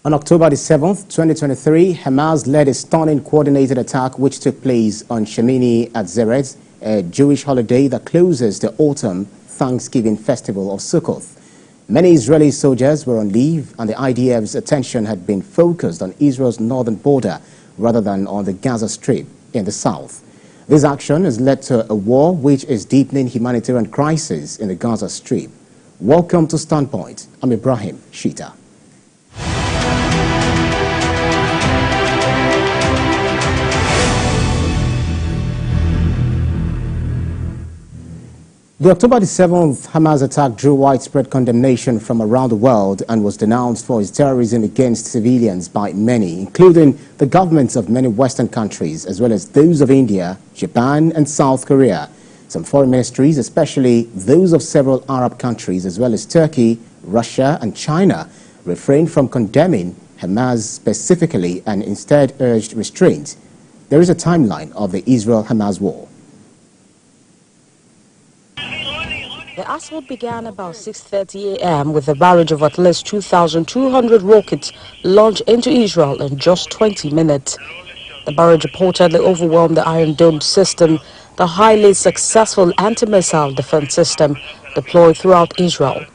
On October the 7th, 2023, Hamas led a stunning coordinated attack which took place on Shemini Atzeret, a Jewish holiday that closes the autumn Thanksgiving festival of Sukkot. Many Israeli soldiers were on leave, and the IDF's attention had been focused on Israel's northern border rather than on the Gaza Strip in the south. This action has led to a war which is deepening humanitarian crisis in the Gaza Strip. Welcome to Standpoint. I'm Ibrahim Shita. The October the 7th Hamas attack drew widespread condemnation from around the world and was denounced for its terrorism against civilians by many, including the governments of many Western countries, as well as those of India, Japan and South Korea. Some foreign ministries, especially those of several Arab countries, as well as Turkey, Russia and China, refrained from condemning Hamas specifically and instead urged restraint. There is a timeline of the Israel-Hamas war. The assault began about 6:30 a.m. with a barrage of at least 2,200 rockets launched into Israel in just 20 minutes. The barrage reportedly overwhelmed the Iron Dome system, the highly successful anti-missile defense system deployed throughout Israel.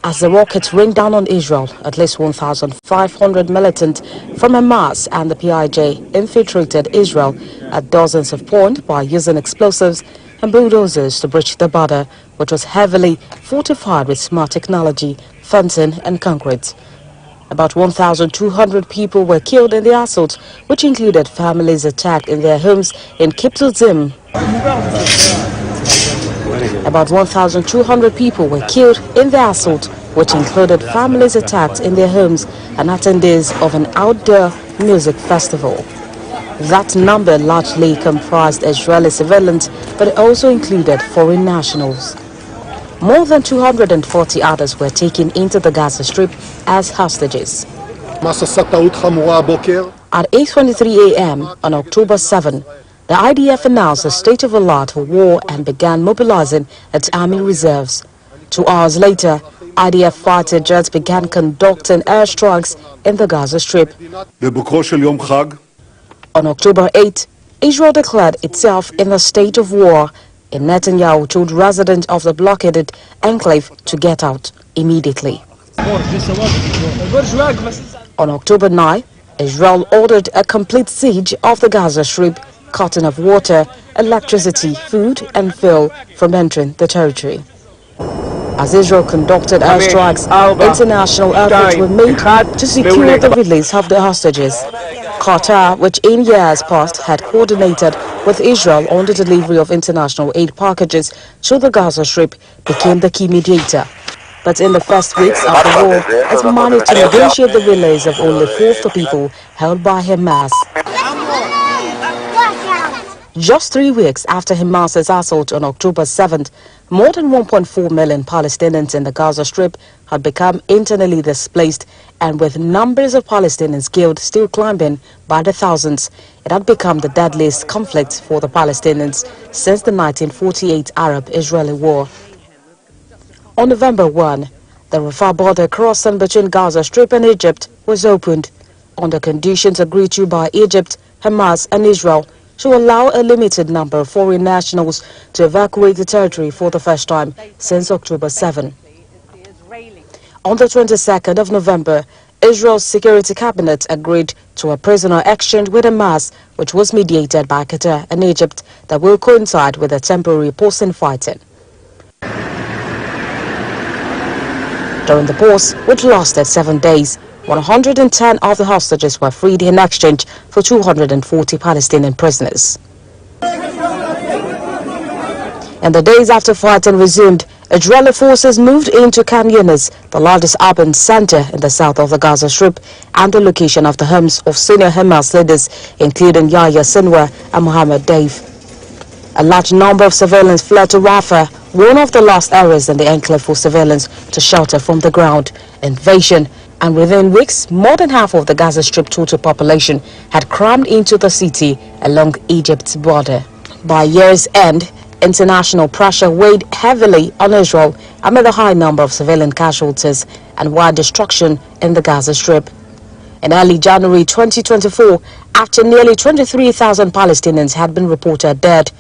As the rockets rained down on Israel, at least 1,500 militants from Hamas and the PIJ infiltrated Israel at dozens of points by using explosives and bulldozers to breach the border, which was heavily fortified with smart technology, fencing and concrete. About 1,200 people were killed in the assault, which included families attacked in their homes in Kiptzim. About 1,200 people were killed in the assault, which included families attacked in their homes and attendees of an outdoor music festival. That number largely comprised Israeli civilians, but it also included foreign nationals. More than 240 others were taken into the Gaza Strip as hostages. At 8:23 a.m. on October 7, the IDF announced a state of alert for war and began mobilizing its army reserves. 2 hours later, IDF fighter jets began conducting airstrikes in the Gaza Strip. On October 8, Israel declared itself in a state of war, and Netanyahu told residents of the blockaded enclave to get out immediately. On October 9, Israel ordered a complete siege of the Gaza Strip, cutting off water, electricity, food and fuel from entering the territory. As Israel conducted airstrikes, international efforts were made to secure the release of the hostages. Qatar, which in years past had coordinated with Israel on the delivery of international aid packages to the Gaza Strip, became the key mediator. But in the first weeks of the war, it managed to negotiate the release of only 4 of the people held by Hamas. Just 3 weeks after Hamas's assault on October 7th, more than 1.4 million Palestinians in the Gaza Strip had become internally displaced, and with numbers of Palestinians killed still climbing by the thousands, it had become the deadliest conflict for the Palestinians since the 1948 Arab-Israeli War. On November 1, the Rafah border crossing between Gaza Strip and Egypt was opened under conditions agreed to by Egypt, Hamas and Israel, to allow a limited number of foreign nationals to evacuate the territory for the first time since October 7. On the 22nd of November, Israel's Security Cabinet agreed to a prisoner exchange with Hamas, which was mediated by Qatar and Egypt, that will coincide with a temporary pause in fighting. During the pause, which lasted 7 days, 110 of the hostages were freed in exchange for 240 Palestinian prisoners. In the days after fighting resumed, Israeli forces moved into Khan Yunis, the largest urban center in the south of the Gaza Strip, and the location of the homes of senior Hamas leaders, including Yahya Sinwar and Mohammed Deif. A large number of civilians fled to Rafah, one of the last areas in the enclave for civilians to shelter from the ground invasion, and within weeks, more than half of the Gaza Strip total population had crammed into the city along Egypt's border. By year's end, international pressure weighed heavily on Israel amid the high number of civilian casualties and wide destruction in the Gaza Strip. In early January 2024, after nearly 23,000 Palestinians had been reported dead,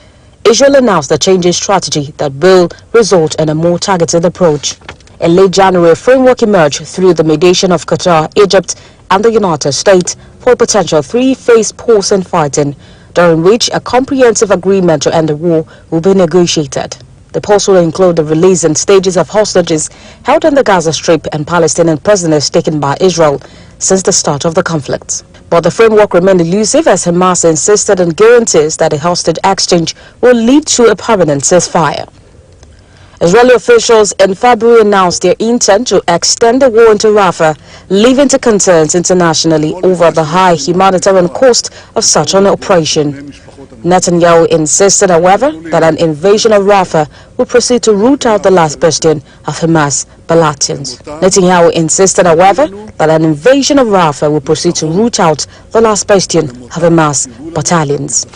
Israel announced a change in strategy that will result in a more targeted approach. In late January, a framework emerged through the mediation of Qatar, Egypt, and the United States for a potential three-phase pause in fighting, during which a comprehensive agreement to end the war will be negotiated. The pause will include the release in stages of hostages held in the Gaza Strip and Palestinian prisoners taken by Israel since the start of the conflict. But the framework remained elusive as Hamas insisted on guarantees that a hostage exchange will lead to a permanent ceasefire. Israeli officials in February announced their intent to extend the war into Rafah, leading to concerns internationally over the high humanitarian cost of such an operation. Netanyahu insisted, however, that an invasion of Rafah will proceed to root out the last bastion of Hamas battalions. Netanyahu insisted, however, that an invasion of Rafah will proceed to root out the last bastion of Hamas battalions.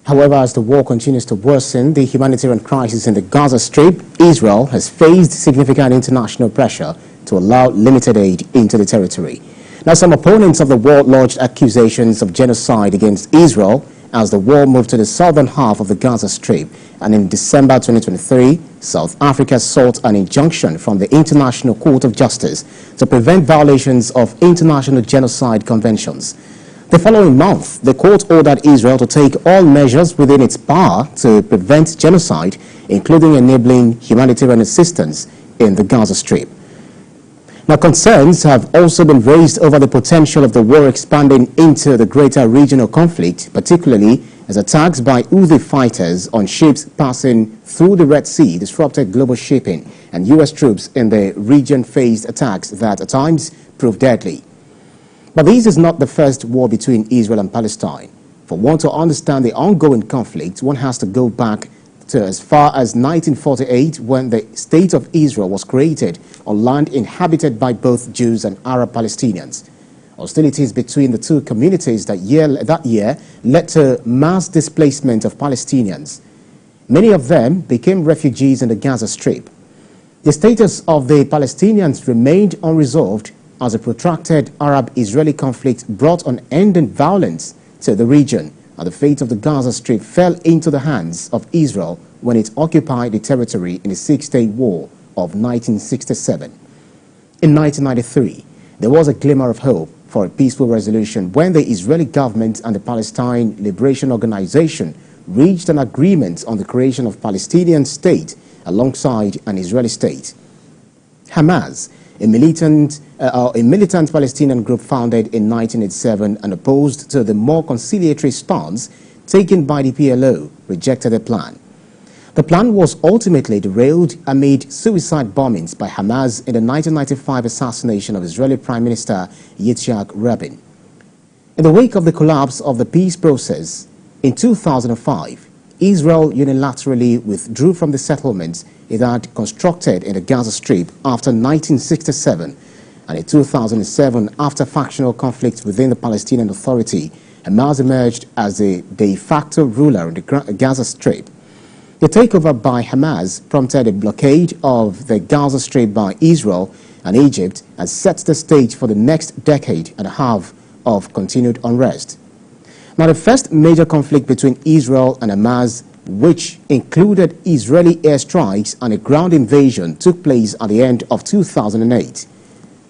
However, as the war continues to worsen the humanitarian crisis in the Gaza Strip, Israel has faced significant international pressure to allow limited aid into the territory. Now, some opponents of the war lodged accusations of genocide against Israel as the war moved to the southern half of the Gaza Strip. And in December 2023, South Africa sought an injunction from the International Court of Justice to prevent violations of international genocide conventions. The following month, the court ordered Israel to take all measures within its power to prevent genocide, including enabling humanitarian assistance in the Gaza Strip. Now, concerns have also been raised over the potential of the war expanding into the greater regional conflict, particularly as attacks by Houthi fighters on ships passing through the Red Sea disrupted global shipping, and U.S. troops in the region faced attacks that at times proved deadly. But this is not the first war between Israel and Palestine. For one to understand the ongoing conflict, one has to go back to as far as 1948, when the State of Israel was created on land inhabited by both Jews and Arab Palestinians. Hostilities between the two communities that year led to mass displacement of Palestinians. Many of them became refugees in the Gaza Strip. The status of the Palestinians remained unresolved as a protracted Arab-Israeli conflict brought unending violence to the region, and the fate of the Gaza Strip fell into the hands of Israel when it occupied the territory in the Six-Day War of 1967. In 1993, there was a glimmer of hope for a peaceful resolution when the Israeli government and the Palestine Liberation Organization reached an agreement on the creation of a Palestinian state alongside an Israeli state. Hamas, a militant Palestinian group founded in 1987 and opposed to the more conciliatory stance taken by the PLO, rejected the plan. The plan was ultimately derailed amid suicide bombings by Hamas in the 1995 assassination of Israeli Prime Minister Yitzhak Rabin. In the wake of the collapse of the peace process, in 2005, Israel unilaterally withdrew from the settlements it had constructed in the Gaza Strip after 1967, and in 2007, after factional conflict within the Palestinian Authority, Hamas emerged as the de facto ruler in the Gaza Strip. The takeover by Hamas prompted a blockade of the Gaza Strip by Israel and Egypt and set the stage for the next decade and a half of continued unrest. Now, the first major conflict between Israel and Hamas, which included Israeli airstrikes and a ground invasion, took place at the end of 2008.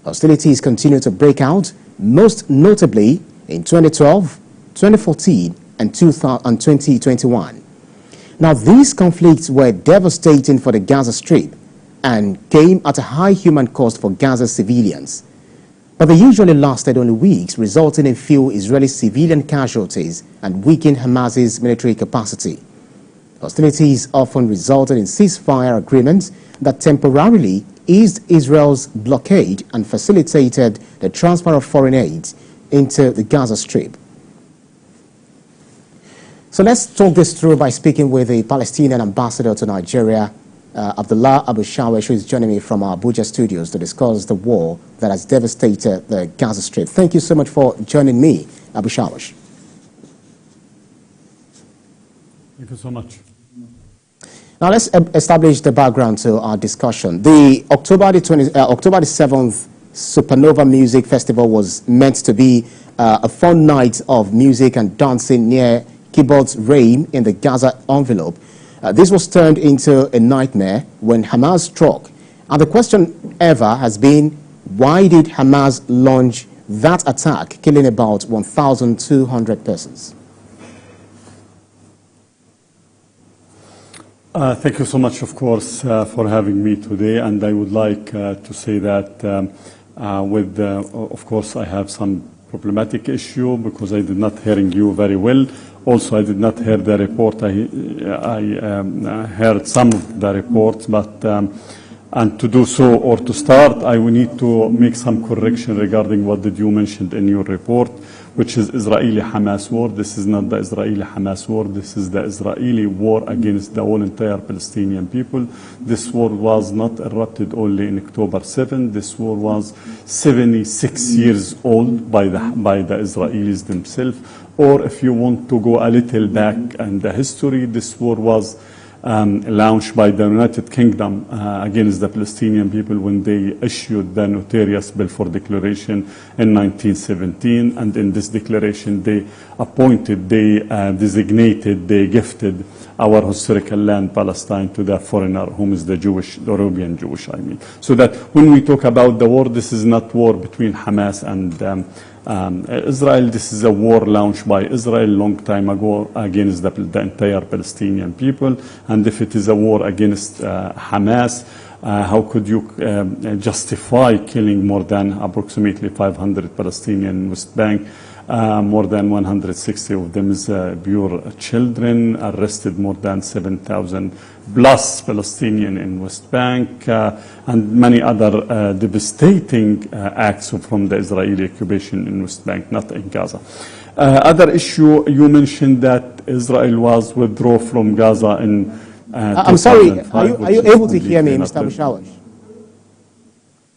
Hostilities continue to break out, most notably in 2012, 2014, and 2021. Now, these conflicts were devastating for the Gaza Strip and came at a high human cost for Gaza civilians. But they usually lasted only weeks, resulting in few Israeli civilian casualties and weakened Hamas's military capacity. Hostilities often resulted in ceasefire agreements that temporarily eased Israel's blockade and facilitated the transfer of foreign aid into the Gaza Strip. So let's talk this through by speaking with the Palestinian Ambassador to Nigeria, Abu-Shawesh, who is joining me from our Abuja studios to discuss the war that has devastated the Gaza Strip. Thank you so much for joining me, Abu-Shawesh. Thank you so much. Now let's establish the background to our discussion. The October the 7th Supernova Music Festival was meant to be a fun night of music and dancing near Kibbutz Reim in the Gaza envelope. This was turned into a nightmare when Hamas struck. And the question ever has been, why did Hamas launch that attack, killing about 1,200 persons? Thank you so much, of course, for having me today. And I would like to say that, of course, I have some problematic issue because I did not hearing you very well. Also, I did not hear the report. I heard some of the reports, but and to do so or to start, I will need to make some correction regarding what did you mentioned in your report, which is Israeli-Hamas war. This is not the Israeli-Hamas war. This is the Israeli war against the whole entire Palestinian people. This war was not erupted only in October 7. This war was 76 years old by the Israelis themselves. Or if you want to go a little back in the history, this war was launched by the United Kingdom against the Palestinian people when they issued the notorious Balfour Declaration in 1917. And in this declaration, they appointed, they designated, they gifted our historical land, Palestine, to the foreigner, whom is the Jewish, the European Jewish, I mean. So that when we talk about the war, this is not war between Hamas and Israel. This is a war launched by Israel long time ago against the entire Palestinian people. And if it is a war against Hamas, how could you justify killing more than approximately 500 Palestinians in West Bank? More than 160 of them is pure children, arrested more than 7,000 plus Palestinians in West Bank, and many other devastating acts from the Israeli occupation in West Bank, not in Gaza. Other issue, you mentioned that Israel was withdrawn from Gaza in I'm sorry, are you able to hear me, Mr. Abu-Shawesh?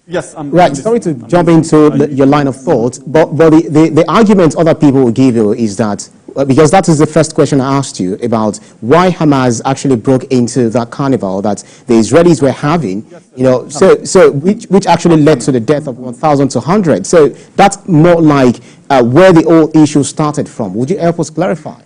Yes, right. Sorry to jump into your line of thought, but the argument other people will give you is that, because that is the first question I asked you about why Hamas actually broke into that carnival that the Israelis were having, you know, which actually led to the death of 1,200. So that's more like where the whole issue started from. Would you help us clarify?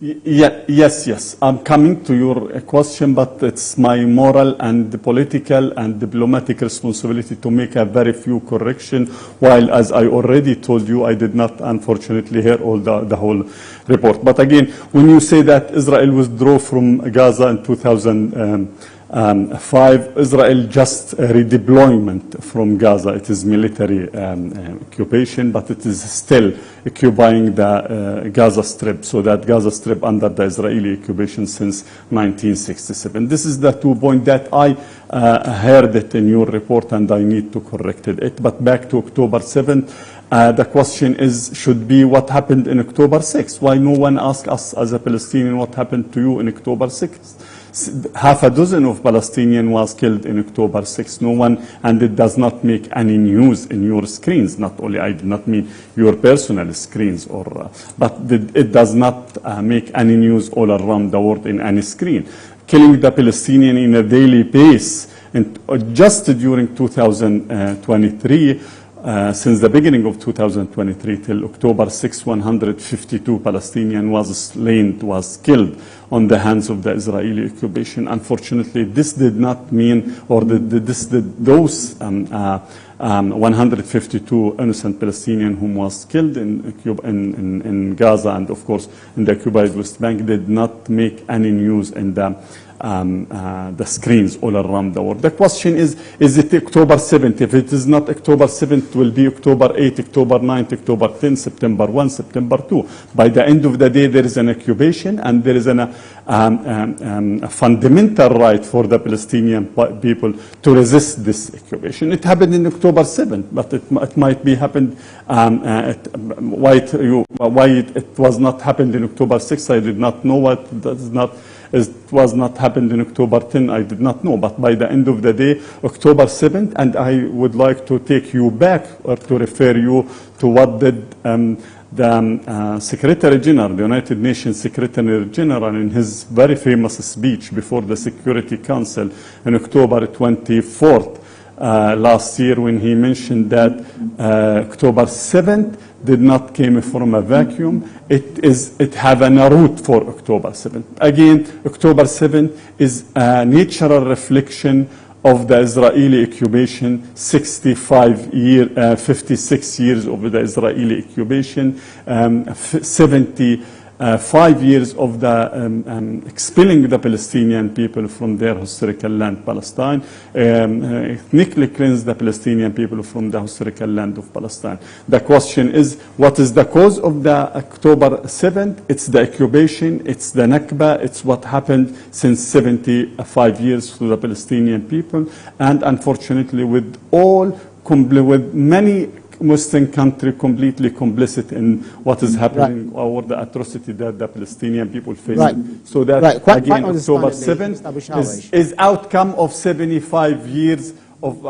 Yes. I'm coming to your question, but it's my moral and political and diplomatic responsibility to make a very few corrections, while, as I already told you, I did not, unfortunately, hear all the whole report. But again, when you say that Israel withdrew from Gaza in 2005, Israel just redeployment from Gaza. It is military occupation, but it is still occupying the Gaza Strip, so that Gaza Strip under the Israeli occupation since 1967. This is the 2 points that I heard it in your report, and I need to correct it. But back to October 7th, the question should be what happened in October 6th. Why no one asked us as a Palestinian what happened to you in October 6th? Half a dozen of Palestinians was killed in October 6th. No one, and it does not make any news in your screens. Not only, I do not mean your personal screens, but it does not make any news all around the world in any screen. Killing the Palestinian in a daily pace, and just during 2023, since the beginning of 2023 till October 6, 152 Palestinians was slain, was killed on the hands of the Israeli occupation. Unfortunately, this did not mean, or those 152 innocent Palestinians whom was killed in Gaza and, of course, in the occupied West Bank did not make any news in the screens all around the world. The question is it October 7th? If it is not October 7th, it will be October 8th, October 9th, October 10th, September 1, September 2. By the end of the day, there is an occupation, and there is a fundamental right for the Palestinian people to resist this occupation. It happened in October 7th, but it might be happened, why it was not happened in October 6th, I did not know. It was not happened in October 10, I did not know. But by the end of the day, October 7th, and I would like to take you back or to refer you to what did the Secretary General, the United Nations Secretary General, in his very famous speech before the Security Council on October 24th last year, when he mentioned that October 7th did not came from a vacuum. It have a root for October 7th. Again, October 7th is a natural reflection of the Israeli occupation, 56 years of the Israeli occupation, 75 years of the expelling the Palestinian people from their historical land, Palestine, ethnically cleanse the Palestinian people from the historical land of Palestine. The question is, what is the cause of the October 7th? It's the occupation, it's the Nakba, it's what happened since 75 years to the Palestinian people, and unfortunately with many Muslim countries completely complicit in what is happening, or the atrocity that the Palestinian people face. Right. So that, again, October 7th is outcome of 75 years of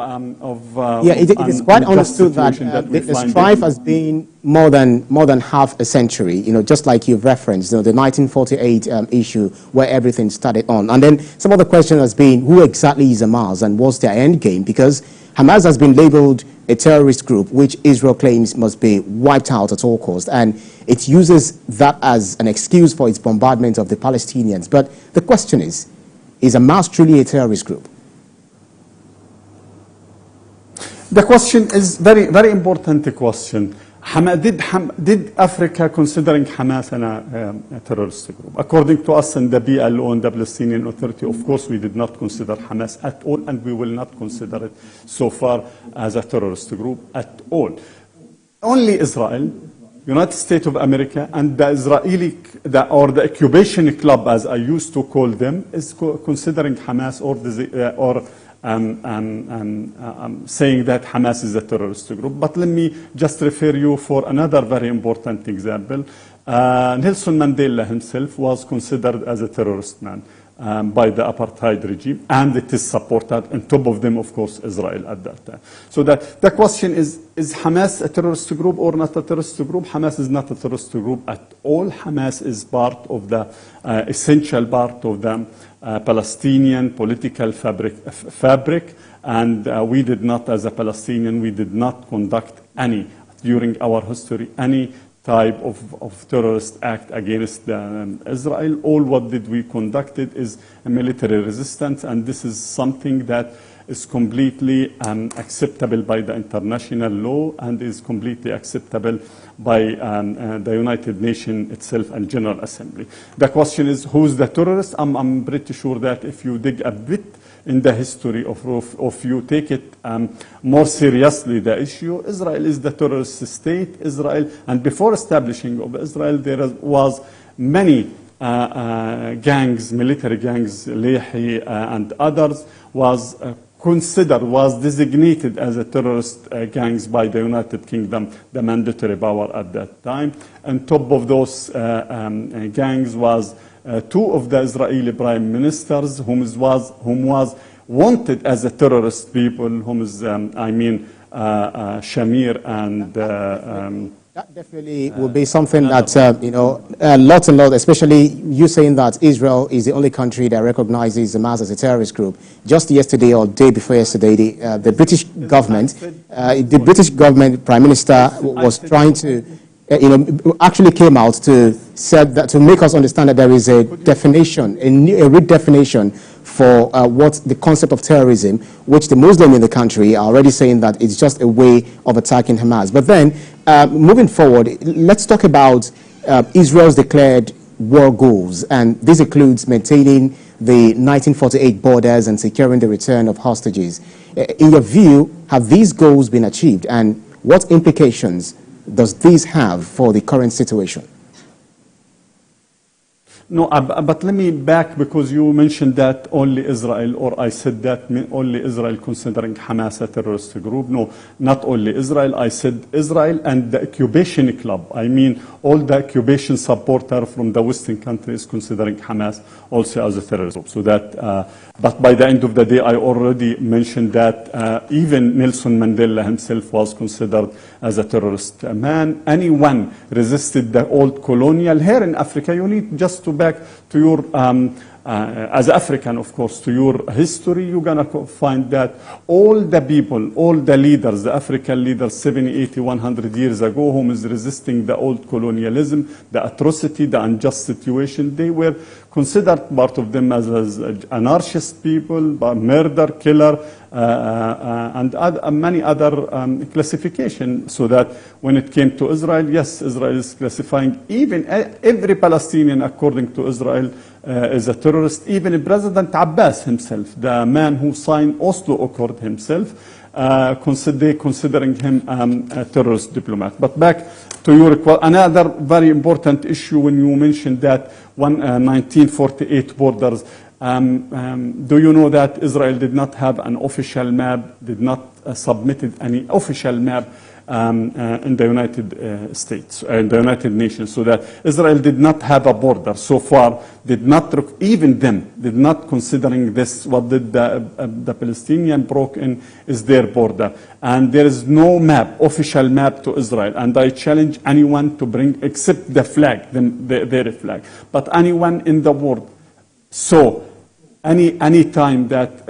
it is quite understood that the strife has been more than half a century, just like you've referenced, the 1948 issue where everything started on. And then some of the question has been, who exactly is Hamas and what's their end game? Because Hamas has been labeled a terrorist group, which Israel claims must be wiped out at all costs, and it uses that as an excuse for its bombardment of the Palestinians. But the question is Hamas truly a terrorist group? The question is very, very important question. Did Africa considering Hamas a terrorist group? According to us and the PLO and the Palestinian Authority, of course we did not consider Hamas at all, and we will not consider it so far as a terrorist group at all. Only Israel, United States of America, and the Israeli, the occupation club, as I used to call them, is considering Hamas saying that Hamas is a terrorist group. But let me just refer you for another very important example. Nelson Mandela himself was considered as a terrorist man by the apartheid regime, and it is supported, on top of them, of course, Israel at that time. So that the question is Hamas a terrorist group or not a terrorist group? Hamas is not a terrorist group at all. Hamas is part of the essential part of the Palestinian political fabric, and we did not, as a Palestinian, we did not conduct during our history, any type of terrorist act against Israel. All what did we conducted is a military resistance, and this is something that is completely acceptable by the international law and is completely acceptable by the United Nations itself and General Assembly. The question is, who's the terrorist? I'm pretty sure that if you dig a bit in the history of you take it more seriously, the issue, Israel is the terrorist state. Israel, and before establishing of Israel, there was many gangs, military gangs, Lehi and others, was designated as a terrorist gangs by the United Kingdom, the mandatory power at that time. On top of those gangs was two of the Israeli prime ministers, whom was wanted as a terrorist people, Shamir and... that definitely will be something that, lots and lots, especially you saying that Israel is the only country that recognizes Hamas as a terrorist group. Just yesterday or day before yesterday, the British government, Prime Minister was trying to, actually came out to said that to make us understand that there is a definition, a redefinition for what the concept of terrorism, which the Muslims in the country are already saying that it's just a way of attacking Hamas. But then, moving forward, let's talk about Israel's declared war goals, and this includes maintaining the 1948 borders and securing the return of hostages. In your view, have these goals been achieved, and what implications does this have for the current situation? No, but let me back, because you mentioned that only Israel, or I said that only Israel considering Hamas a terrorist group. No, not only Israel. I said Israel and the occupation club. I mean, all the occupation supporter from the Western countries considering Hamas also as a terrorist group. So that, but by the end of the day, I already mentioned that even Nelson Mandela himself was considered as a terrorist man. Anyone resisted the old colonial here in Africa, you need just to back to your, as African, of course, to your history, you're going to find that all the people, all the leaders, the African leaders 70, 80, 100 years ago, whom is resisting the old colonialism, the atrocity, the unjust situation, they were considered, part of them as anarchist people, murder, killer, and many other classifications. So that when it came to Israel, yes, Israel is classifying even every Palestinian according to Israel is a terrorist. Even President Abbas himself, the man who signed Oslo Accord himself, considering him a terrorist diplomat. But back to your another very important issue when you mentioned that 1948 borders. Do you know that Israel did not have an official map, did not submitted any official map in the United States, in the United Nations, so that Israel did not have a border so far, did not, even them, did not considering this, what did the Palestinian broke in is their border. And there is no map, official map to Israel. And I challenge anyone to bring, except the flag, their flag, but anyone in the world. So, any time that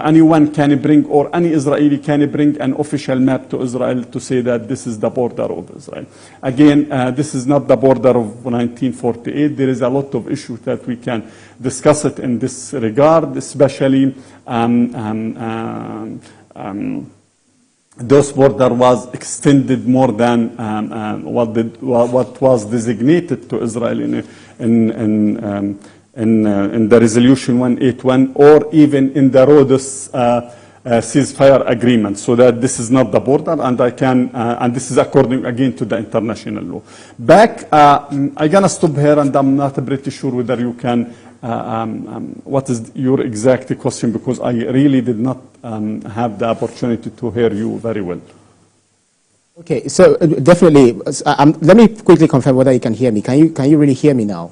anyone can bring, or any Israeli can bring an official map to Israel to say that this is the border of Israel. Again, this is not the border of 1948. There is a lot of issues that we can discuss it in this regard, especially those border was extended more than what was designated to Israel in the resolution 181, or even in the Rhodes ceasefire agreement, so that this is not the border, and and this is according again to the international law. Back, I'm gonna stop here, and I'm not pretty sure whether you can, what is your exact question, because I really did not have the opportunity to hear you very well. Okay, so definitely, let me quickly confirm whether you can hear me. Can you really hear me now?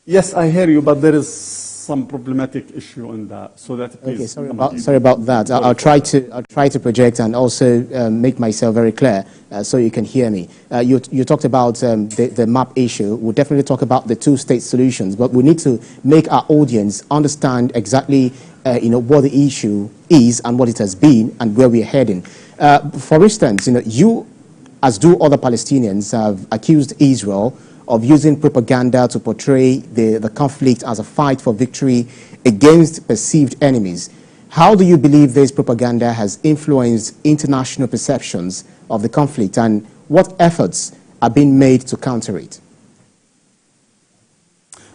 Yes, I hear you, but there is some problematic issue in that. So that please. Okay, sorry about that. I'll try to project and also make myself very clear so you can hear me. You talked about the map issue. We'll definitely talk about the two-state solutions, but we need to make our audience understand exactly what the issue is and what it has been and where we're heading. For instance, you, as do other Palestinians, have accused Israel of using propaganda to portray the conflict as a fight for victory against perceived enemies. How do you believe this propaganda has influenced international perceptions of the conflict, and what efforts are being made to counter it?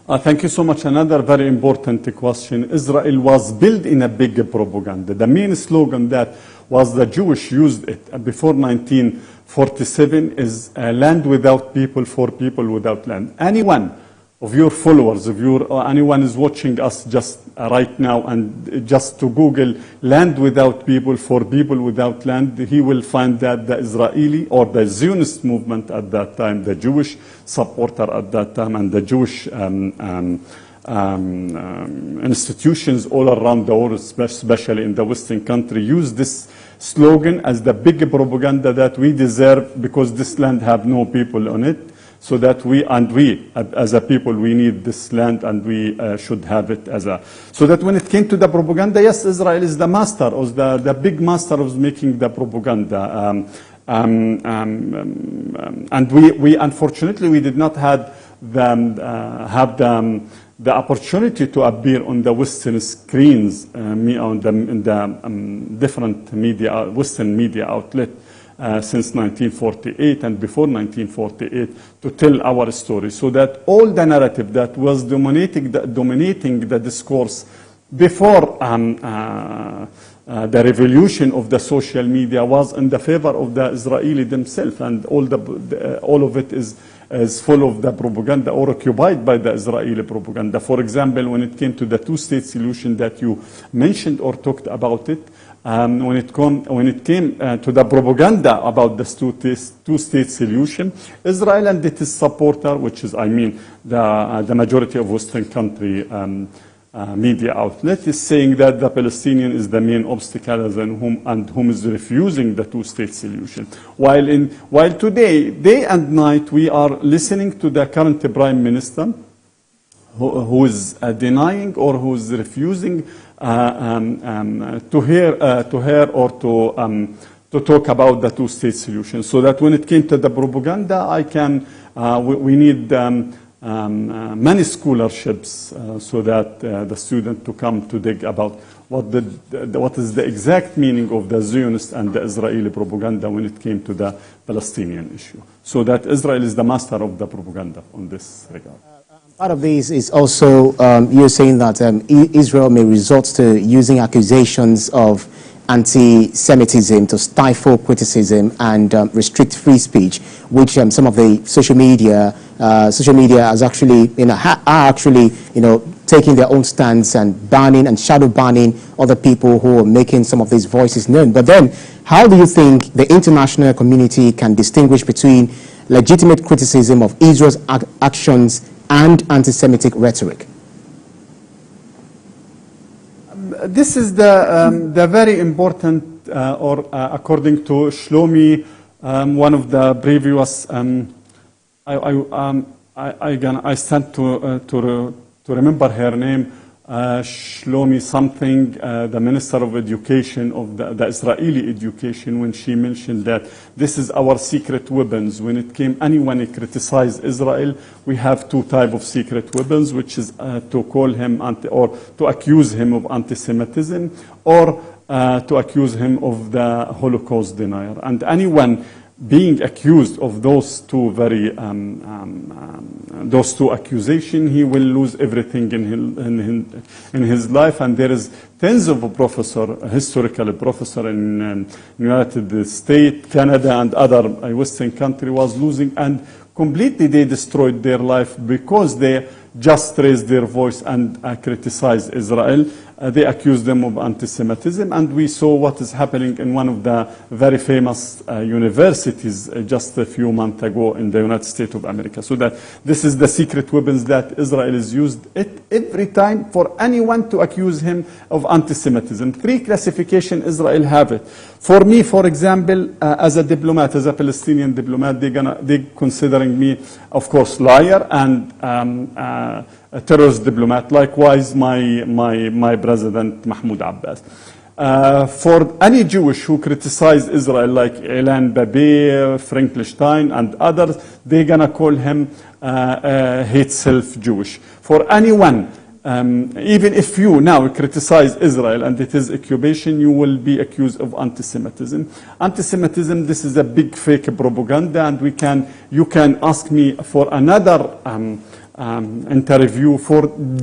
Thank you so much. Another very important question. Israel was built in a big propaganda. The main slogan that was the Jewish used it before 1947 is land without people for people without land. Anyone of your followers, anyone is watching us just right now and just to Google land without people for people without land, he will find that the Israeli or the Zionist movement at that time, the Jewish supporter at that time, and the Jewish institutions all around the world, especially in the Western country, use this slogan as the big propaganda that we deserve because this land have no people on it. So that we as a people, we need this land and we should have it as a. So that when it came to the propaganda, yes, Israel is the master, or the big master of making the propaganda. And we unfortunately we did not have the opportunity to appear on the Western screens, in the different media, Western media outlet. Since 1948 and before 1948 to tell our story, so that all the narrative that was dominating the discourse before the revolution of the social media was in the favor of the Israeli themselves, and all of it is is full of the propaganda or occupied by the Israeli propaganda. For example, when it came to the two-state solution that you mentioned or talked about it, when it came to the propaganda about the two-state solution, Israel and its supporter, which is, I mean, the majority of Western country media outlet, is saying that the Palestinian is the main obstacle and whom is refusing the two-state solution. While today, day and night, we are listening to the current Prime Minister who is denying or who is refusing to hear or to talk about the two-state solution. So that when it came to the propaganda, we need many scholarships so that the student to come to dig about what is the exact meaning of the Zionist and the Israeli propaganda when it came to the Palestinian issue. So that Israel is the master of the propaganda on this regard. Part of this is also you're saying that Israel may resort to using accusations of anti-Semitism to stifle criticism and restrict free speech, which some of the social media has actually, are actually, taking their own stance and banning and shadow banning other people who are making some of these voices known. But then, how do you think the international community can distinguish between legitimate criticism of Israel's actions and anti-Semitic rhetoric? This is the very important, according to Shlomi, one of the previous. I stand to remember her name, Shlomi something, the Minister of Education of the Israeli education, when she mentioned that this is our secret weapons. When it came, anyone who criticized Israel, we have two types of secret weapons, which is to call him or to accuse him of anti-Semitism, or to accuse him of the Holocaust denier. And anyone being accused of those two accusations, he will lose everything in his life. And there is tens of historical professor in United States, Canada, and other Western country was losing, and completely they destroyed their life because they just raised their voice and criticized Israel. They accused them of anti-Semitism, and we saw what is happening in one of the very famous universities just a few months ago in the United States of America. So that this is the secret weapons that Israel has used every time for anyone to accuse him of anti-Semitism. Three classifications Israel have it. For me, for example, as a diplomat, as a Palestinian diplomat, they're considering me, of course, liar and a terrorist diplomat. Likewise, my president Mahmoud Abbas. For any Jewish who criticize Israel, like Ilan Babeh, Frankenstein, and others, they're gonna call him hate self-Jewish. For anyone, even if you now criticize Israel and it is occupation, you will be accused of anti-Semitism. Anti-Semitism, this is a big fake propaganda, and you can ask me for another interview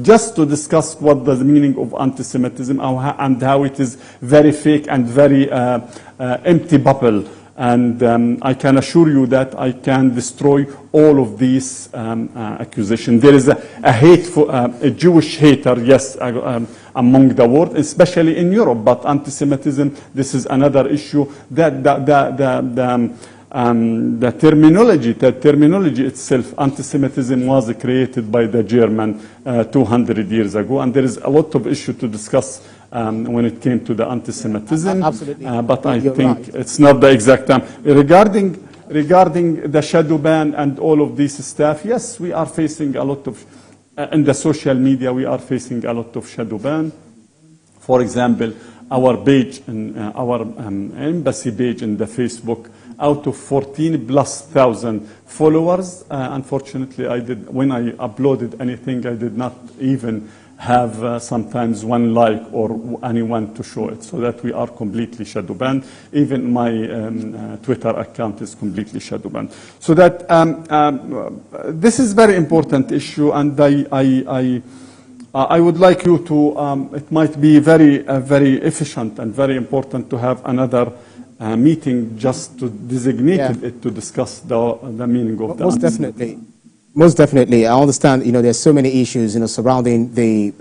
just to discuss what the meaning of anti-Semitism and how it is very fake and very empty bubble. And I can assure you that I can destroy all of these accusations. There is a hateful, a Jewish hater, yes, among the world, especially in Europe. But anti-Semitism, this is another issue. The terminology itself, anti-Semitism, was created by the German 200 years ago, and there is a lot of issue to discuss when it came to the anti-Semitism. Absolutely. But I think it's not the exact time. Regarding the shadow ban and all of this stuff, yes, we are facing a lot of, in the social media, we are facing a lot of shadow ban. For example, our page, our embassy page in the Facebook, out of 14,000+ followers, unfortunately, when I uploaded anything, I did not even have sometimes one like or anyone to show it, so that we are completely shadow banned. Even my Twitter account is completely shadow banned. So that this is very important issue, and I would like you to, it might be very efficient and very important to have another meeting just to designate it to discuss the meaning of the most definitely. Most definitely. I understand, there's so many issues, surrounding the,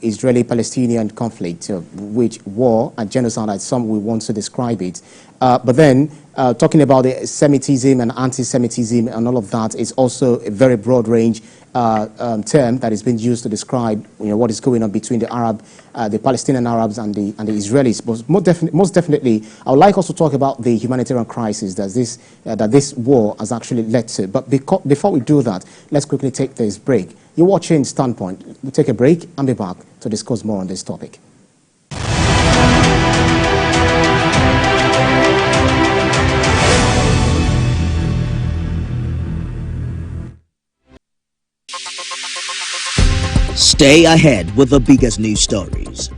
Israeli-Palestinian conflict, which war and genocide, as some we want to describe it. But then, talking about the Semitism and anti-Semitism and all of that is also a very broad range term that is being used to describe, what is going on between the Palestinian Arabs and the Israelis. But most definitely, I would like also to talk about the humanitarian crisis that this war has actually led to. But before we do that, let's quickly take this break. You're watching Standpoint. We'll take a break and be back to discuss more on this topic. Stay ahead with the biggest news stories.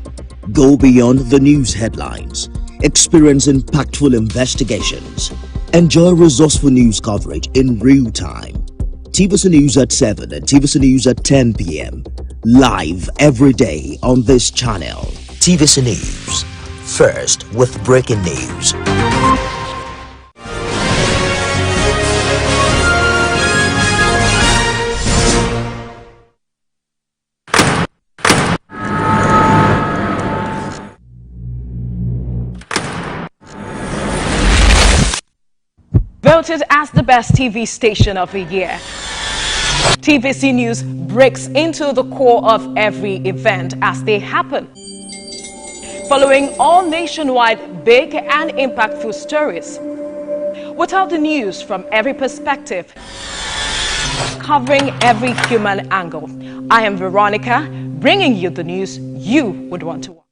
Go beyond the news headlines. Experience impactful investigations. Enjoy resourceful news coverage in real time. TVC News at 7 and TVC News at 10 p.m. Live every day on this channel. TVC News. First with breaking news. Voted as the best TV station of the year. TVC News breaks into the core of every event as they happen. Following all nationwide big and impactful stories. Without the news from every perspective. Covering every human angle. I am Veronica, bringing you the news you would want to watch.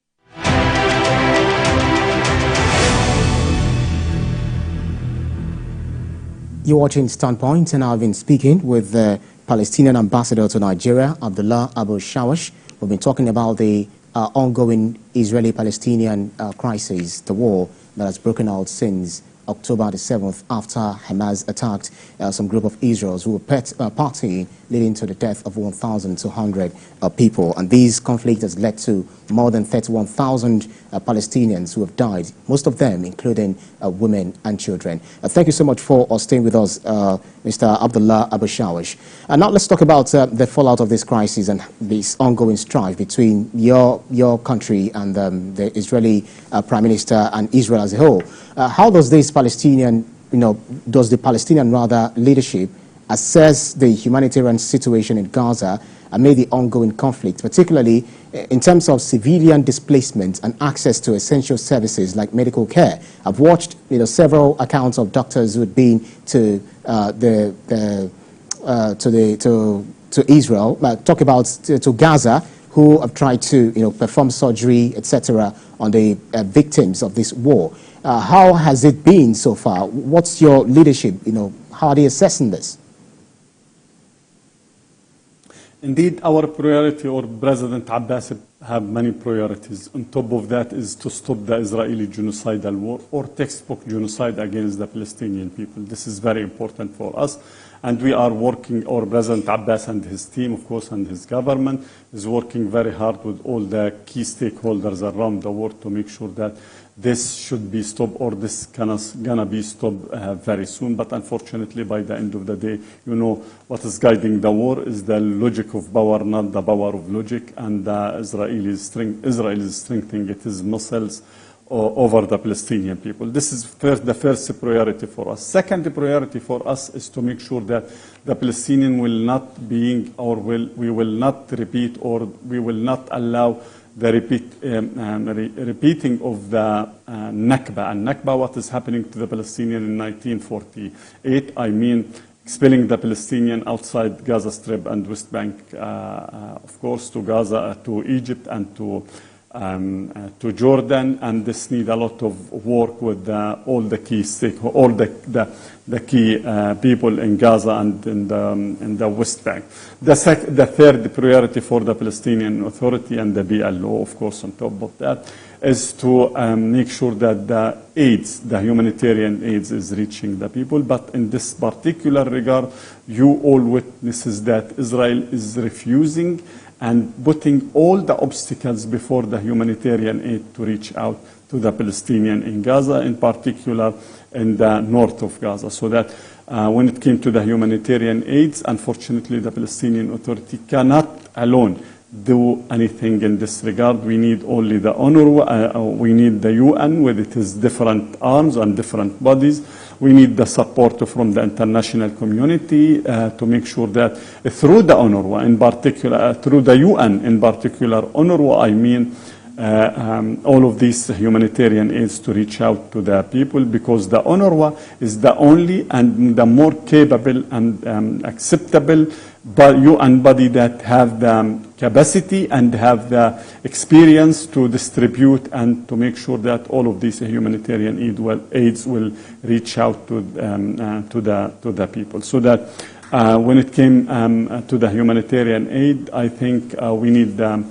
You're watching Standpoint, and I've been speaking with the Palestinian Ambassador to Nigeria, Abu-Shawesh. We've been talking about the ongoing Israeli-Palestinian crisis, the war that has broken out since October the 7th after Hamas attacked some group of Israelis who were partying, leading to the death of 1,200 people. And this conflict has led to more than 31,000 Palestinians who have died, most of them including women and children. Thank you so much for staying with us, Mr. Abdullah Abu-Shawesh. And now let's talk about the fallout of this crisis and this ongoing strife between your country and the Israeli Prime Minister and Israel as a whole. How does this does the Palestinian leadership assess the humanitarian situation in Gaza amid the ongoing conflict, particularly in terms of civilian displacement and access to essential services like medical care? I've watched several accounts of doctors who had been to Israel, talk about to Gaza, who have tried to perform surgery, etc., on the victims of this war. How has it been so far? What's your leadership? How are they assessing this? Indeed, our priority, or President Abbas have many priorities. On top of that is to stop the Israeli genocidal war or textbook genocide against the Palestinian people. This is very important for us. And we are working, or President Abbas and his team, of course, and his government is working very hard with all the key stakeholders around the world to make sure that this should be stopped, or this gonna be stopped very soon. But unfortunately, by the end of the day, what is guiding the war is the logic of power, not the power of logic. And Israel is strengthening its muscles over the Palestinian people. This is the first priority for us. Second priority for us is to make sure that the Palestinian will not we will not repeat, or we will not allow the repeating of the Nakba. And Nakba, what is happening to the Palestinian in 1948, I mean, expelling the Palestinian outside Gaza Strip and West Bank, of course, to Gaza, to Egypt, and to Jordan, and this need a lot of work with all the key the key people in Gaza and in the West Bank. The third priority for the Palestinian Authority and the PLO, of course, on top of that, is to make sure that the humanitarian aid is reaching the people. But in this particular regard, you all witnesses that Israel is refusing and putting all the obstacles before the humanitarian aid to reach out to the Palestinians in Gaza, in particular in the north of Gaza. So that when it came to the humanitarian aids, unfortunately, the Palestinian Authority cannot alone do anything in this regard. We need only the UNRWA, we need the UN with its different arms and different bodies. We need the support from the international community to make sure that through the UNRWA in particular, through the UN in particular, UNRWA, I mean, all of these humanitarian aids to reach out to the people, because the UNRWA is the only and the more capable and acceptable UN body that have the capacity and have the experience to distribute and to make sure that all of these humanitarian aids will reach out to the people. So that when it came to the humanitarian aid, I think we need the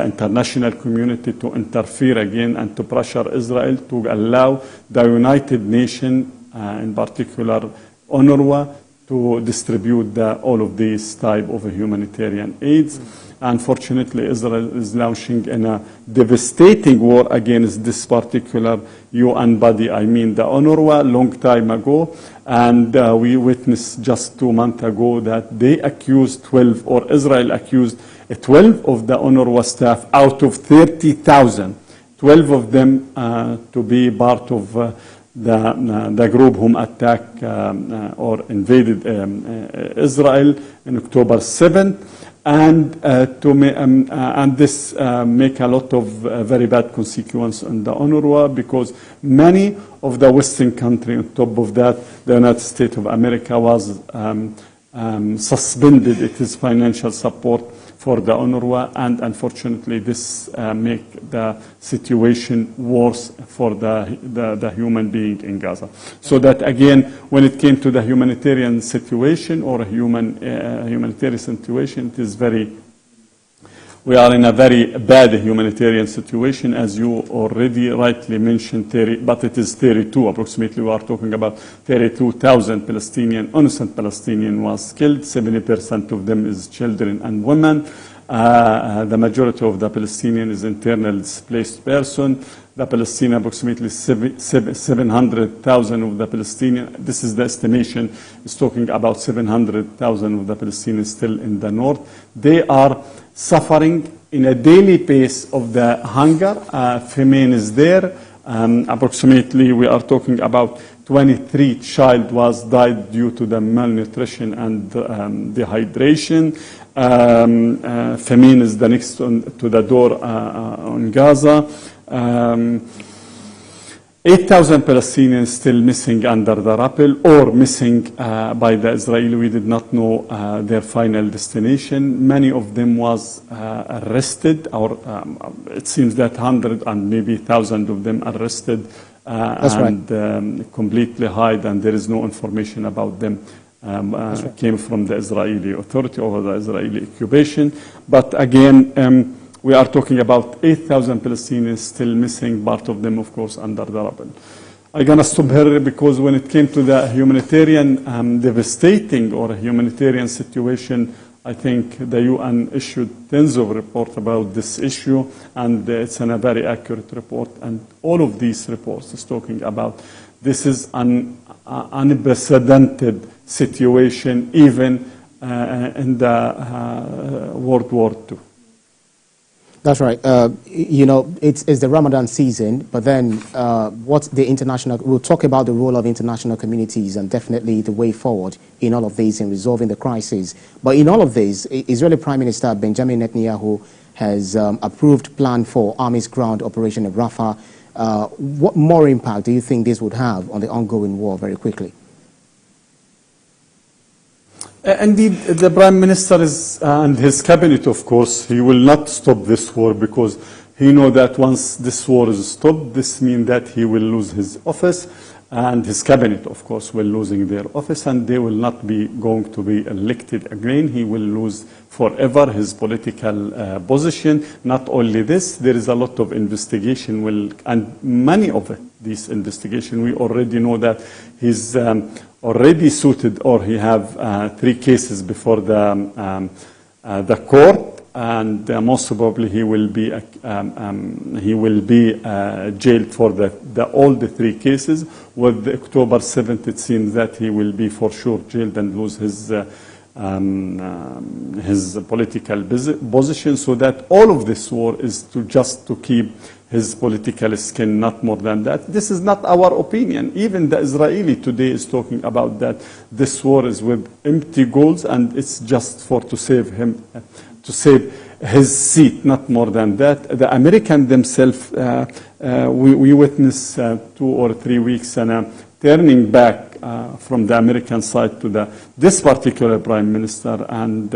international community to interfere again and to pressure Israel to allow the United Nations, in particular UNRWA, to distribute all of these type of humanitarian aids. Unfortunately, Israel is launching in a devastating war against this particular UN body, I mean the UNRWA, long time ago. And we witnessed just 2 months ago that they accused 12, or Israel accused 12 of the UNRWA staff out of 30,000, 12 of them to be part of the group whom attacked or invaded Israel in October 7th, and this make a lot of very bad consequences on the UNRWA, because many of the Western countries, on top of that, the United States of America was suspended its financial support for the UNRWA, and unfortunately this make the situation worse for the human being in Gaza. So that again, when it came to the humanitarian situation or humanitarian situation, it is we are in a very bad humanitarian situation, as you already rightly mentioned, but it is 32, approximately. We are talking about 32,000 innocent Palestinians was killed. 70% of them is children and women. The majority of the Palestinians is internal displaced person. The Palestinians, approximately 700,000 of the Palestinians, this is the estimation, is talking about 700,000 of the Palestinians still in the north. They are suffering in a daily pace of the hunger. Famine is there. Approximately, we are talking about 23 child was died due to the malnutrition and dehydration. Famine is the next to the door on Gaza. 8,000 Palestinians still missing under the rubble or missing by the Israeli. We did not know their final destination. Many of them was arrested, or it seems that 100 and maybe 1,000 of them arrested completely hide, and there is no information about them. Came from the Israeli authority or the Israeli occupation. But again, we are talking about 8,000 Palestinians still missing, part of them, of course, under the rubble. I'm going to stop here because when it came to the humanitarian devastating or humanitarian situation, I think the UN issued tens of reports about this issue, and it's a very accurate report. And all of these reports is talking about this is an unprecedented situation, even in the World War II. That's right. You know, it's the Ramadan season, but then what's the international, we'll talk about the role of international communities and definitely the way forward in all of this in resolving the crisis. But in all of this, Israeli Prime Minister Benjamin Netanyahu has approved plan for Army's ground operation in Rafah. What more impact do you think this would have on the ongoing war, very quickly? Indeed, the Prime Minister and his cabinet, of course, he will not stop this war, because he knows that once this war is stopped, this means that he will lose his office, and his cabinet, of course, will losing their office, and they will not be going to be elected again. He will lose forever his political position. Not only this, there is a lot of investigation, and many of these investigation, we already know that he's already suited, or he have 3 cases before the court and most probably he will be jailed for all the 3 cases. With October 7th, it seems that he will be for sure jailed and lose his political position. So that all of this war is just to keep his political skin, not more than that. This is not our opinion. Even the Israeli today is talking about that this war is with empty goals, and it's just to save him, to save his seat, not more than that. The Americans themselves, we witnessed 2 or 3 weeks and turning back from the American side to this particular prime minister, and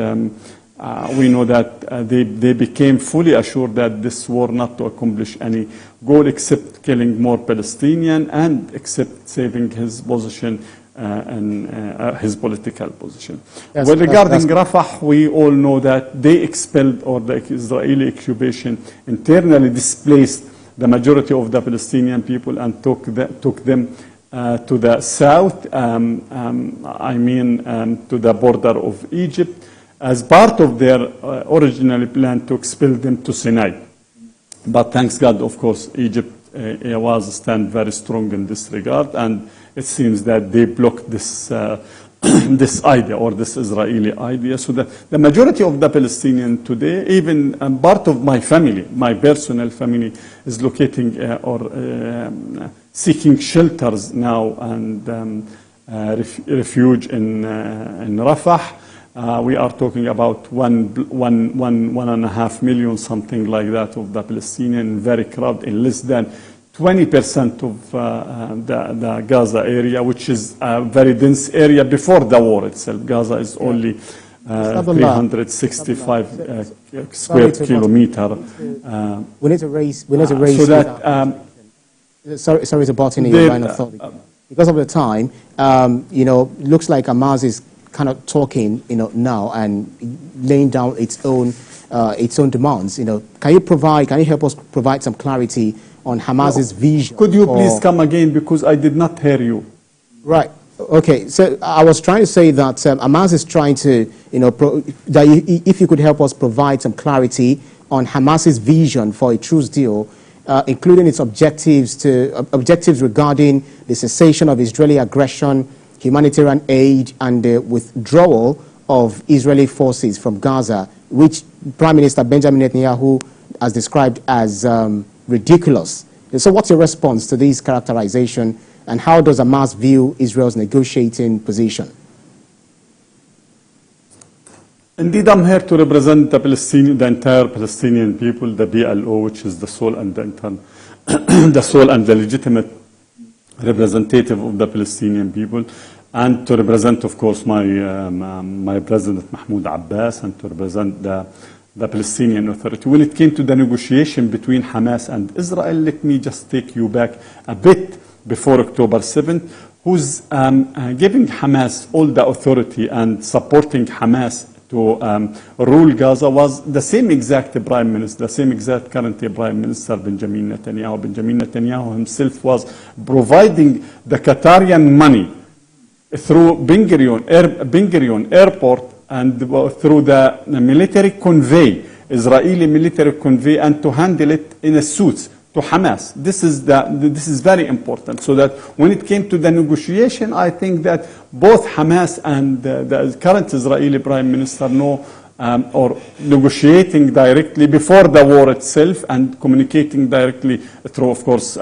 we know that they became fully assured that this war not to accomplish any goal except killing more Palestinian and except saving his position and his political position. Yes, well, regarding Rafah, we all know that they expelled, or the Israeli occupation internally displaced the majority of the Palestinian people and took them to the south, to the border of Egypt, as part of their original plan to expel them to Sinai. But thanks God, of course, Egypt was stand very strong in this regard, and it seems that they blocked this this idea, or this Israeli idea. So the majority of the Palestinians today, even part of my family, my personal family, is locating or seeking shelters now and refuge in Rafah. We are talking about 1.5 million, something like that, of the Palestinian, very crowded, in less than 20% of the Gaza area, which is a very dense area before the war itself. Gaza is only 365 square kilometer. We need to raise. So that sorry to butt in your line of thought. Because of the time, looks like Hamas is kind of talking, now and laying down its own demands. Can you help us provide some clarity on Hamas's vision? Could you please come again, because I did not hear you. Right. Okay. So I was trying to say that Hamas is trying to, if you could help us provide some clarity on Hamas's vision for a truce deal, including its objectives regarding the cessation of Israeli aggression, humanitarian aid, and the withdrawal of Israeli forces from Gaza, which Prime Minister Benjamin Netanyahu has described as ridiculous. So what's your response to this characterization, and how does Hamas view Israel's negotiating position? Indeed, I'm here to represent the entire Palestinian people, the PLO, which is the sole and the legitimate representative of the Palestinian people, and to represent, of course, my President Mahmoud Abbas, and to represent the Palestinian Authority. When it came to the negotiation between Hamas and Israel, let me just take you back a bit before October 7th, who's giving Hamas all the authority and supporting Hamas to rule Gaza was the same exact prime minister, the same exact current prime minister, Benjamin Netanyahu. Benjamin Netanyahu himself was providing the Qatarian money through Ben Gurion Airport and through the military convoy, Israeli military convoy, and to handle it in a suits to Hamas. This is very important. So that when it came to the negotiation, I think that both Hamas and the current Israeli prime minister know or negotiating directly before the war itself, and communicating directly through, of course,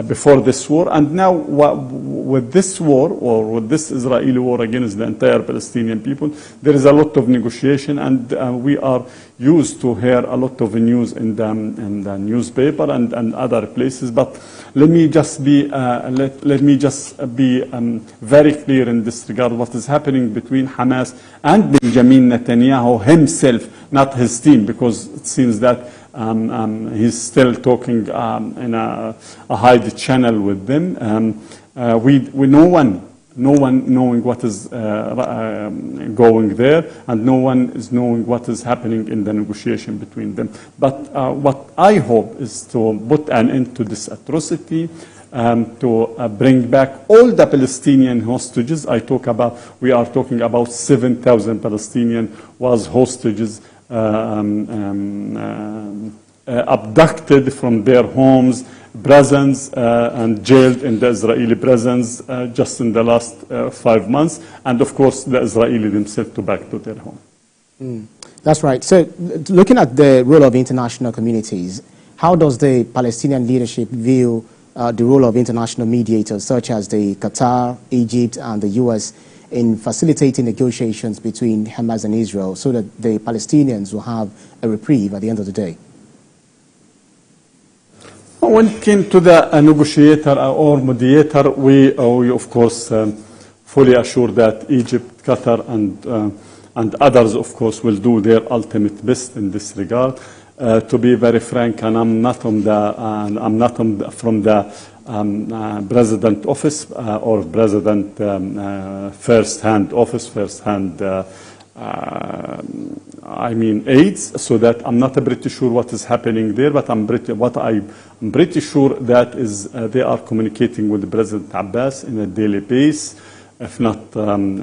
before this war. And now with this war, or with this Israeli war against the entire Palestinian people, there is a lot of negotiation, and we are used to hear a lot of news in the newspaper and other places. But let me just be very clear in this regard. What is happening between Hamas and Benjamin Netanyahu himself, not his team, because it seems that he's still talking in a hide channel with them. No one knowing what is going there, and no one is knowing what is happening in the negotiation between them. But what I hope is to put an end to this atrocity, to bring back all the Palestinian hostages. We are talking about 7,000 Palestinian was hostages abducted from their homes, prisons, and jailed in the Israeli prisons just in the last 5 months, and of course the Israeli themselves to back to their home. That's right. So looking at the role of international communities, how does the Palestinian leadership view the role of international mediators such as the Qatar, Egypt, and the U.S. in facilitating negotiations between Hamas and Israel so that the Palestinians will have a reprieve at the end of the day? When it came to the negotiator or mediator, we of course fully assure that Egypt, Qatar, and others, of course, will do their ultimate best in this regard. To be very frank, and I'm not from the president office or president first-hand office, aids, so that I'm not pretty sure what is happening there, but I'm pretty sure that is they are communicating with President Abbas in a daily basis, if not in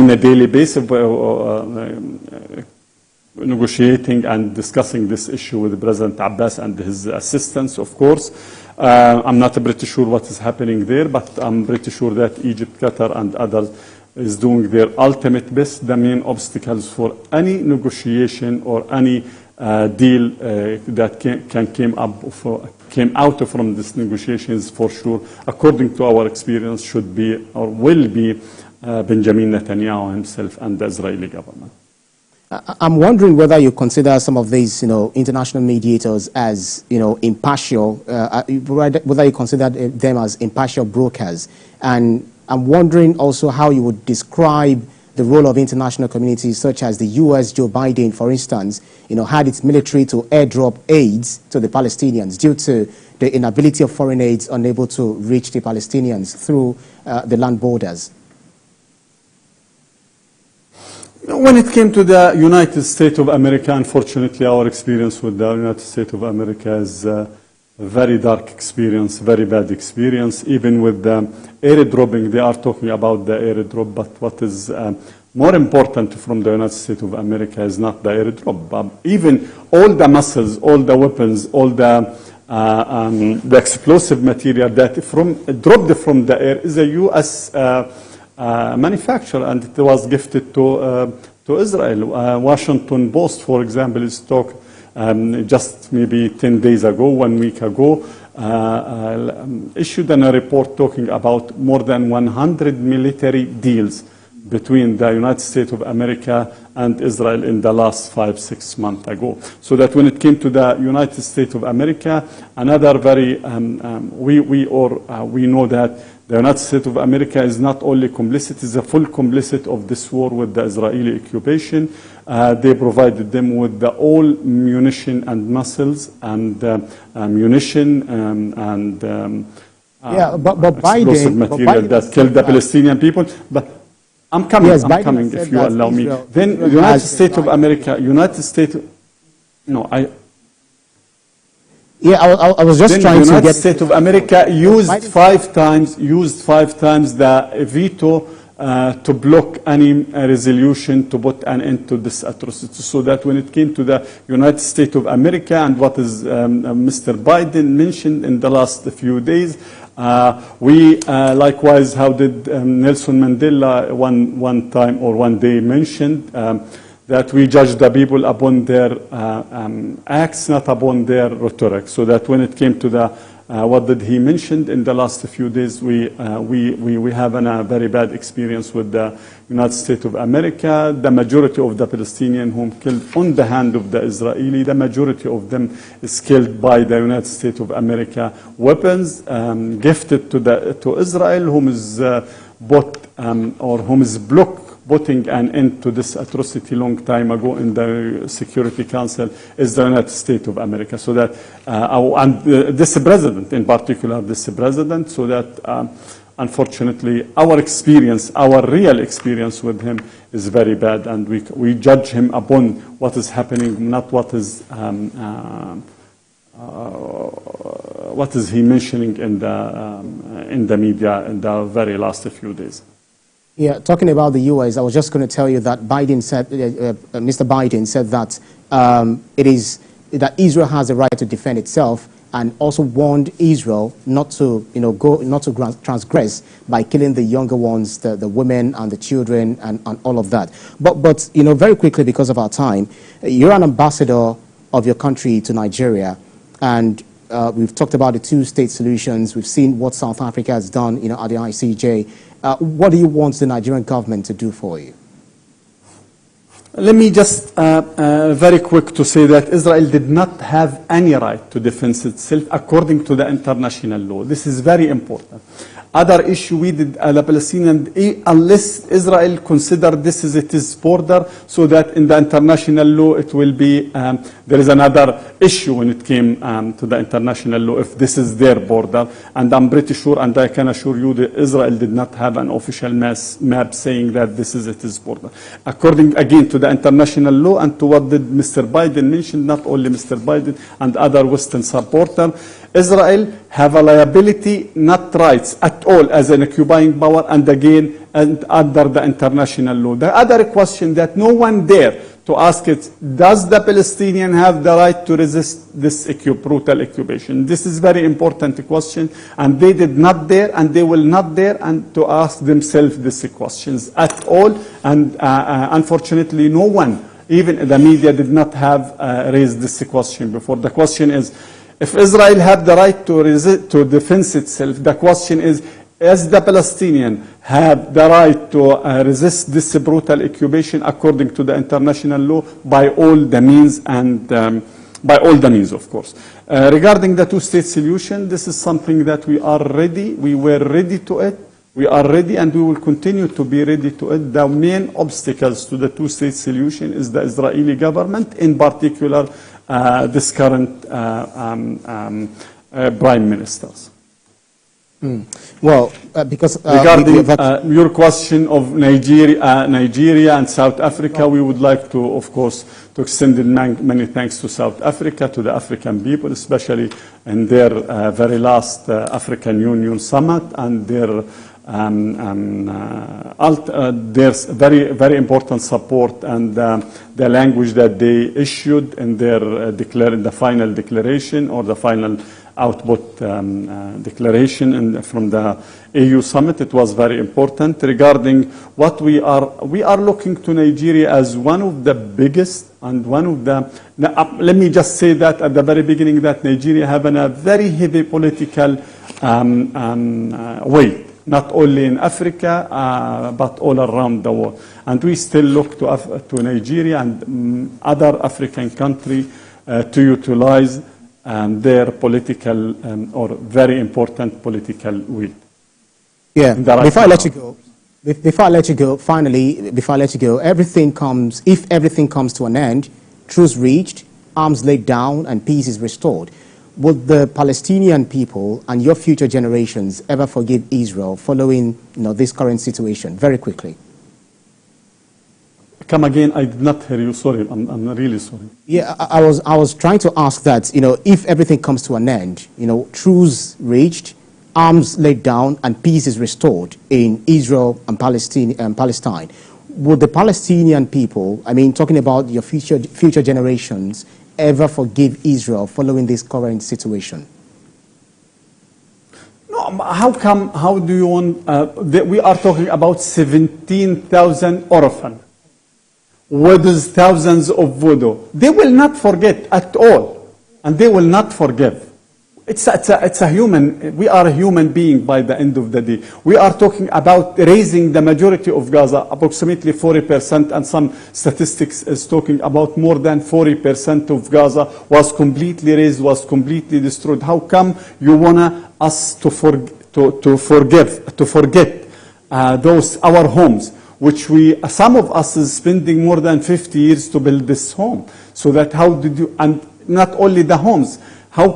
a daily basis, negotiating and discussing this issue with President Abbas and his assistants, of course. I'm not pretty sure what is happening there, but I'm pretty sure that Egypt, Qatar, and others is doing their ultimate best. The main obstacles for any negotiation or any deal that came out from these negotiations, for sure, according to our experience, should be or will be Benjamin Netanyahu himself and the Israeli government. I'm wondering whether you consider some of these, international mediators as, impartial, whether you consider them as impartial brokers. And I'm wondering also how you would describe the role of international communities such as the U.S., Joe Biden, for instance, had its military to airdrop aids to the Palestinians due to the inability of foreign aids unable to reach the Palestinians through the land borders. When it came to the United States of America, unfortunately, our experience with the United States of America is a very dark experience, very bad experience. Even with the airdropping, they are talking about the airdrop, but what is more important from the United States of America is not the airdrop. Even all the missiles, all the weapons, all the explosive material that dropped from the air is a U.S. manufacturer, and it was gifted to Israel. Washington Post, for example, is talk just maybe 10 days ago, 1 week ago, issued a report talking about more than 100 military deals between the United States of America and Israel in the last 5-6 months ago. So that when it came to the United States of America, another very, we know that the United States of America is not only complicit, is a full complicit of this war with the Israeli occupation. They provided them with all munition and missiles and munition and but explosive material that killed the Palestinian people. But I'm coming, yes, I'm coming, if you allow me. Then the United States of America, Yeah, I was just trying to get... The United States of America used five times the veto to block any resolution to put an end to this atrocity. So that when it came to the United States of America and what is Mr. Biden mentioned in the last few days, we likewise, how did Nelson Mandela one time or one day mentioned that we judge the people upon their acts, not upon their rhetoric. So that when it came to the what did he mention in the last few days, we have a very bad experience with the United States of America. The majority of the Palestinians whom killed on the hand of the Israeli, the majority of them is killed by the United States of America weapons gifted to Israel, whom is bought or whom is putting an end to this atrocity long time ago in the Security Council is the United States of America. So that, and this president in particular, so that unfortunately, our experience, our real experience with him is very bad, and we judge him upon what is happening, not what is he mentioning in the media in the very last few days. Yeah, talking about the U.S., I was just going to tell you that Biden said, Mr. Biden said that that Israel has the right to defend itself, and also warned Israel not to, transgress by killing the younger ones, the women and the children, and all of that. But very quickly, because of our time, you're an ambassador of your country to Nigeria, and we've talked about the two-state solutions. We've seen what South Africa has done, at the ICJ. What do you want the Nigerian government to do for you? Let me just very quick to say that Israel did not have any right to defend itself according to the international law. This is very important. Other issue we did, the Palestinian, unless Israel considered this as its border, so that in the international law it will be, there is another issue when it came to the international law if this is their border. And I'm pretty sure, and I can assure you that Israel did not have an official map saying that this is its border. According, again, to the international law and to what did Mr. Biden mention, not only Mr. Biden and other Western supporters, Israel have a liability, not rights at all as an occupying power, and again, and under the international law. The other question that no one dare to ask it, does the Palestinian have the right to resist this brutal occupation? This is very important question, and they did not dare, and they will not dare and to ask themselves these questions at all, and unfortunately no one, even the media, did not have raised this question before. The question is, if Israel have the right to defend itself, the question is the Palestinian have the right to resist this brutal occupation according to the international law by all the means, and by all the means, of course. Regarding the two-state solution, this is something that we are ready. We were ready to it. We are ready, and we will continue to be ready to it. The main obstacles to the two-state solution is the Israeli government, in particular this current prime ministers. Well, because regarding your question of Nigeria and South Africa, we would like to, of course, to extend many thanks to South Africa, to the African people, especially in their very last African Union summit, and their there's very important support, and the language that they issued in their in the final declaration, or the final output declaration from the AU summit. It was very important. Regarding what we are looking to Nigeria as one of the biggest and one of the, let me just say that at the very beginning, that Nigeria have a very heavy political weight, not only in Africa, but all around the world. And we still look to Nigeria and other African countries to utilize their political or very important political will. Yeah, before I let you go, finally, before I let you go, if everything comes to an end, truce reached, arms laid down, and peace is restored, would the Palestinian people and your future generations ever forgive Israel following this current situation? Very quickly. Come again, I did not hear you. Sorry, I'm really sorry. Yeah, I was trying to ask that, if everything comes to an end, truce reached, arms laid down, and peace is restored in Israel and Palestine, would the Palestinian people, talking about your future generations, ever forgive Israel following this current situation? No, how do you want, we are talking about 17,000 orphans, with thousands of voodoo. They will not forget at all, and they will not forgive. It's a human, we are a human being by the end of the day. We are talking about raising the majority of Gaza, approximately 40%, and some statistics is talking about more than 40% of Gaza was completely raised, was completely destroyed. How come you want us to forget those, our homes, which some of us is spending more than 50 years to build this home? So that how did you, and not only the homes, how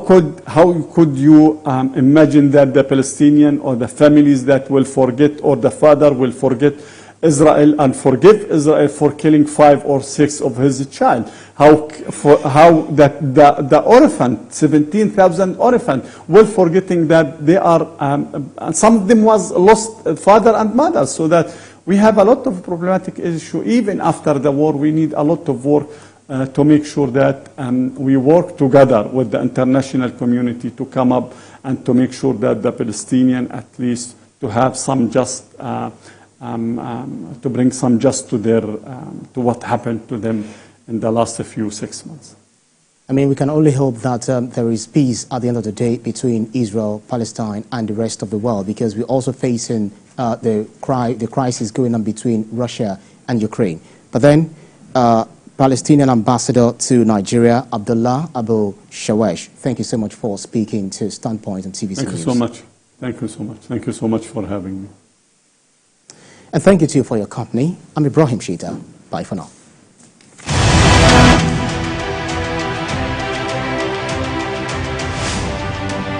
could you imagine that the Palestinian or the families that will forget, or the father will forget Israel and forgive Israel for killing 5 or 6 of his child? How that the orphan, 17,000 orphan, will forgetting that they are, some of them was lost father and mother, so that we have a lot of problematic issue. Even after the war, we need a lot of work to make sure that we work together with the international community to come up and to make sure that the Palestinian, at least, to have some just, to bring some just to their, to what happened to them in the last few 6 months. I mean, we can only hope that there is peace at the end of the day between Israel, Palestine, and the rest of the world, because we're also facing the crisis going on between Russia and Ukraine. But then, Palestinian Ambassador to Nigeria, Abdullah Abu-Shawesh, thank you so much for speaking to Standpoint on TVC News. Thank you so much. Thank you so much. Thank you so much for having me. And thank you to you for your company. I'm Ibrahim Shita. Bye for now.